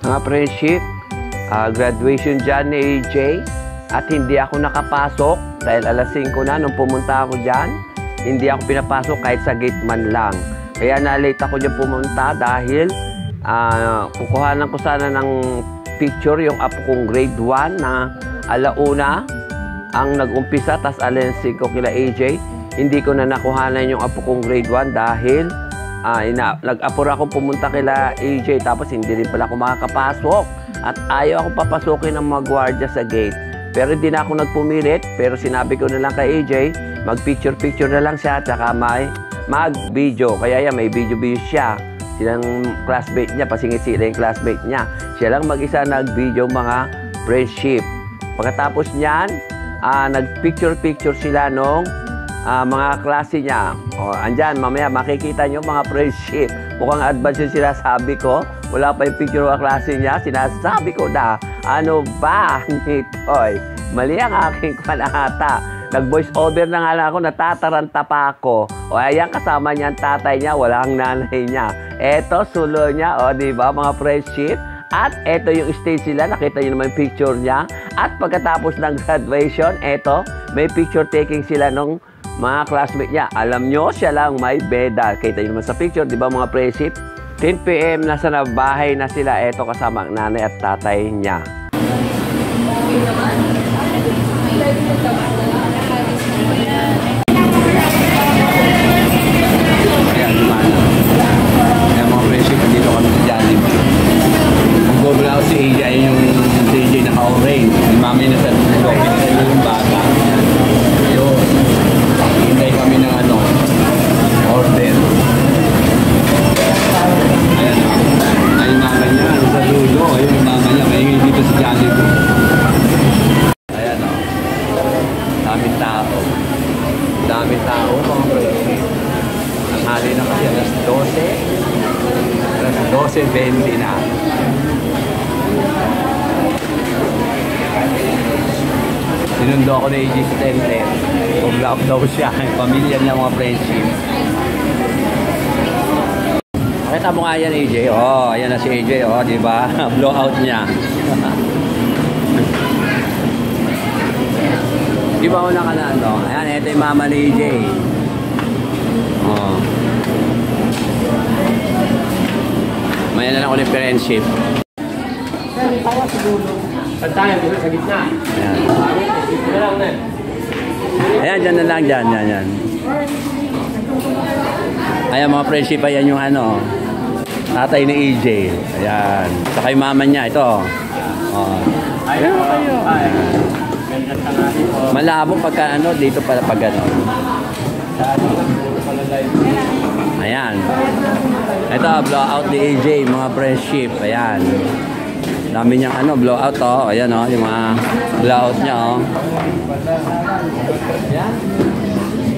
Mga friendship, graduation dyan ni AJ. At hindi ako nakapasok dahil alas 5 na nung pumunta ako dyan. Hindi ako pinapasok kahit sa gate man lang. Kaya na-late ako dyan pumunta dahil kukuhanan ko sana ng picture yung apo kong grade 1 na alauna ang nag-umpisa, tas alas 5 kila AJ. Hindi ko na nakuhanan yung apo kong grade 1 dahil nag-apura ako pumunta kila AJ tapos hindi rin pala ako makakapasok. At ayaw ako papasukin ng mga gwardiya sa gate. Pero hindi na ako nagpumilit, pero sinabi ko na lang kay AJ, mag-picture-picture na lang siya, tsaka mag-video. Kaya yan, may video siya. Silang classmate niya, pasingit sila yung classmate niya. Siya lang mag-isa nag-video mga friendship. Pagkatapos niyan, nag-picture-picture sila nung mga klase niya. O, andyan, mamaya makikita nyo mga friendship. Mukhang advance yung sinasabi ko. Wala pa yung picture ng klase niya. Sinasabi ko na, ano ba nito'y? Mali ang aking panahata. Nag-voice over na nga lang ako, natataranta pa ako. O ayan, kasama niya ang tatay niya, walang nanay niya. Eto, sulo niya, o diba mga friendship? At eto yung stage sila, nakita niyo naman yung picture niya. At pagkatapos ng graduation, eto, may picture taking sila nung mga classmate niya. Alam nyo, siya lang may beda. Kita niyo naman sa picture, di ba mga friendship? 10 PM nasa na bahay na sila. Eto kasama ang nanay at tatay niya. Ayan, lumana. Ayan mga friendship, dito kami sa Jollibee. Ang gobla ako si AJ, ayun yung AJ naka-orange. Mami na sa tulog, pinagay yung bata. Ayun. Hintay kami ng order. Ayan o. Ayun mama niya, sa dulo. Ayun yung mama niya, may dito sa Jollibee. Ayan o. Daming tao. Daming tao, mga friendship. Ang hali na kasi alas 12. Alas 12:20 na. Sinundo ako na AJ sa tente. Pag-lock daw siya. Pamilya niya mga friendship. Pakita mo nga yan AJ. Oh, ayan na si AJ. Oh, diba? Blowout niya. Diba una ka na ano? Ayan, ito yung mama ni AJ. Oh. Maya na lang ulit friendship. Saan tayo? Sa gitna. Ayan. Ayan, dyan na lang. Dyan. Ayan mga friendship. Ayan yung tatay ni AJ. Ayan. Saka yung mama niya. Ito. Oh. Ayan kayo. Malabo pagka dito pala pag Ayan. Ito, blowout ni AJ, mga friendship. Ayan. Dami niyang blowout Ayan yung mga blowout niya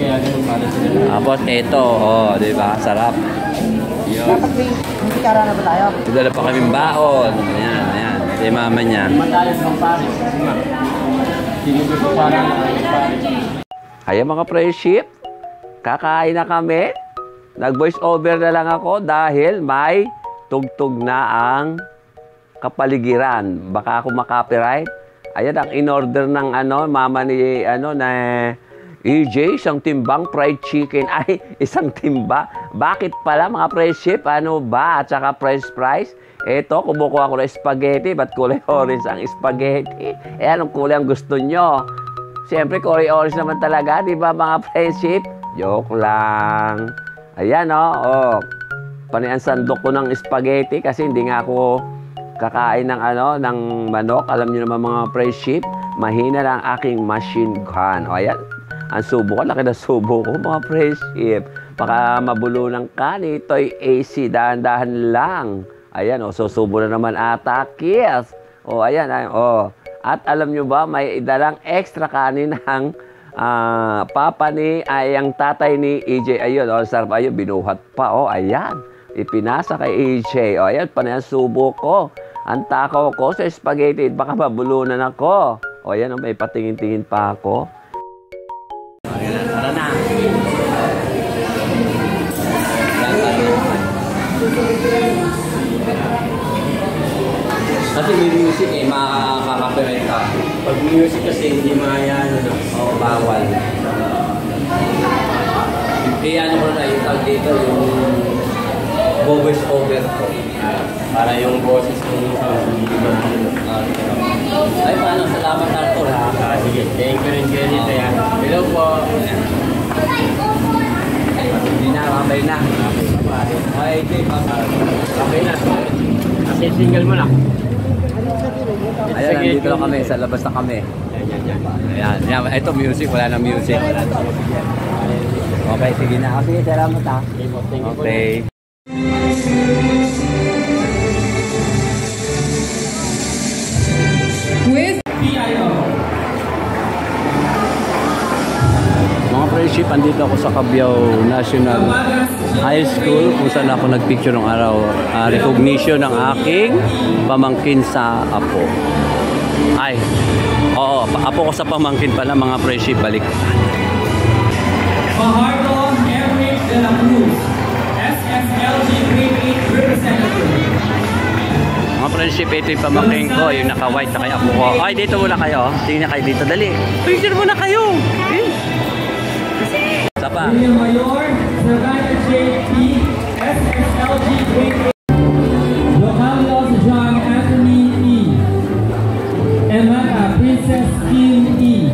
Ayan. Tapos ito, diba? Sarap. Dapat may kara na ba tayo? Dala pa kaming baon. Ayan. Ito yung mama niya. Ayan mga friendship. Kakain na kami. Nag-voice over na lang ako dahil may tugtog na ang kapaligiran. Baka ako makopyright. Ayan ang in-order ng mama ni na EJ, isang timbang fried chicken. Ay, isang timba. Bakit pala mga friendship? Ano ba? At saka french fries. Eto, kumukuha ko ng spaghetti. Ba't kulay orange ang spaghetti? Anong kulay ang gusto nyo? Siyempre, kulay orange naman talaga. Di ba mga friendship? Joke lang. Ayan Panay ang sandok ko ng spaghetti kasi hindi nga ako kakain ng ng manok. Alam niyo naman mga friendship, mahina lang ang aking machine gun. Ayan. Ang subo ko, laki na subo ko mga friendship. Baka mabulunan ka nito'y AC, dahan-dahan lang. Ayan susubo na naman ata, kiss. Ayan. At alam nyo ba, may dalang extra kanin ng papa ang tatay ni AJ. Ayun, sarap. Ayun, binuhat pa. Ayan. Ipinasa kay AJ. Ayan, panay ang subo ko. Ang takaw ko sa spaghetti, baka mabulunan ako. Ayan, may patingin-tingin pa ako. Ayan, tara na. Kasi may music eh, makaka-copyright ka. Pag music kasi hindi yan, o bawal. Kaya ano ko na yung tag dito, yung voice over ko. Para yung boses ko ay, paano? Salamat Arthur ha. Sige, thank you rin Jenny. Hello po. Hindi na, okay na. Okay, okay na. Kasi single mo na. Ayan, nandito lang kami. Sa labas na kami. Ayan, ito music. Wala na music. Okay, sige na. Sige, salamat ha. Okay. Mga friendship, andito ako sa Cabiao National High School kung saan ako nagpicture ng araw. Recognition ng aking pamangkin sa apo. Ay, oo, apo ko sa pamangkin pala mga friendship, balik. Fajardo Henry de la Cruz, SSLG Grade 8 Representative. Mga friendship, ito yung pamangkin ko, yung naka-white na kaya apo ko. Ay, dito muna kayo. Tingnan kayo dito, dali. Picture muna kayo. Sapa. William Mayor, Savannah J.P., SSLG Grade 8. Localios John Anthony E. Emma Princess Kim E.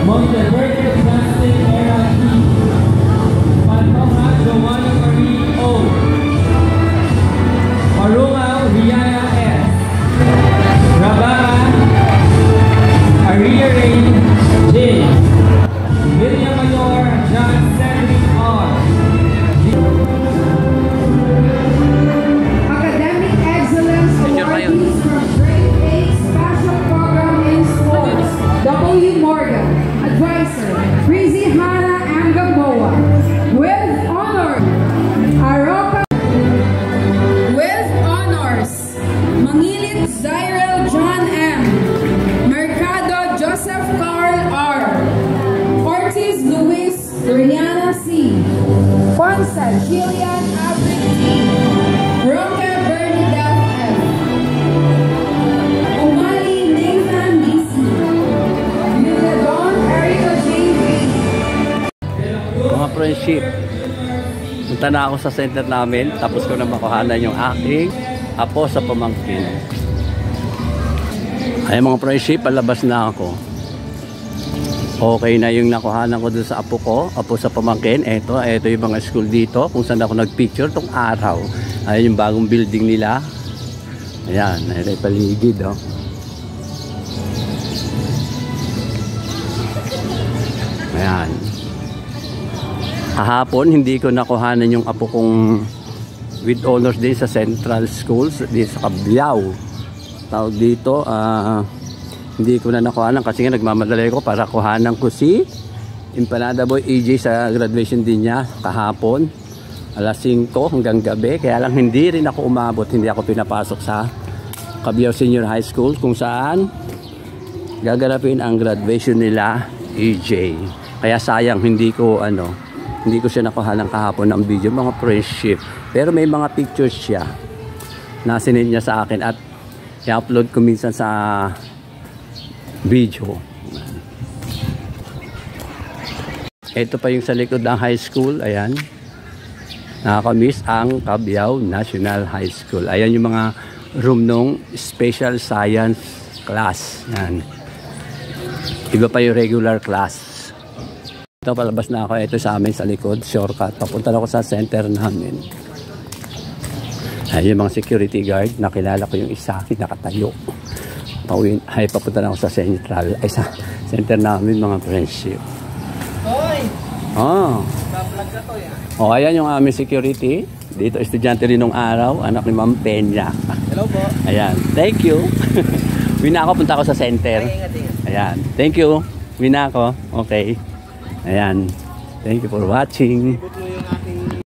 Monteverde Plastic Era E. Pantoja Joanna Marie O. Marungaw Rihanna S. Rabara Aria Rain J. William Mayor John Cedric R. Academic Excellence Awardees from Grade 8 Special Program in Sports, W. Morgan, Advisor, Rizzy Hana Angamoa, with honor, Aroca, with honors, Mangilit Zyrel John M, Mercado Joseph Carl R, Ortiz Luis Rihanna C, Ponce Jillian Abric T, Roque Bernadette F, Umali Nathan DC, Miladon Erica J.V. Mga friendship, punta na ako sa center namin, tapos ko na makuhanan yung aking apo sa pamangkin. Ay mga friendship, palabas na ako. Okay na yung nakuhanan ko dun sa apo ko, apo sa pamangkin. Ito yung mga school dito, kung saan ako nagpicture tong araw. Ayan yung bagong building nila. Ayan, ito yung paligid, oh. Ayan. Kahapon, hindi ko nakuhanan yung apo kong with honors din sa Central Schools dito sa Cabiao. Tawag dito, hindi ko na nakuhanan kasi nga nagmamadali ko para kuhanan ko si Empanada Boy AJ sa graduation din niya kahapon. Alas 5 hanggang gabi. Kaya lang hindi rin ako umabot, hindi ako pinapasok sa Cabiao Senior High School kung saan gaganapin ang graduation nila AJ. Kaya sayang hindi ko siya nakuha ng kahapon ng video mga friendship. Pero may mga pictures siya na sinend niya sa akin at i-upload ko minsan sa video. Ito pa yung sa likod ng high school. Ayan. Nakakamiss ang Cabiao National High School. Ayan yung mga room nung special science class. Ayan. Iba pa yung regular class. Ito, palabas na ako. Ito sa amin sa likod, shortcut. Papunta na ako sa center namin. Ay, yung mga security guard, nakilala ko yung isa, nakatayo. Ay, papunta na ako sa central, ay sa center namin, mga friendship. Hoy! Oh. Vlog ka to yan. Oh, ayan yung aming security. Dito, estudyante rin nung araw, anak ni Ma'am Peña. Hello po. Ayan, thank you. Wina ako, punta ako sa center. Ayan, thank you. Wina ako, okay. Ayan. Thank you for watching.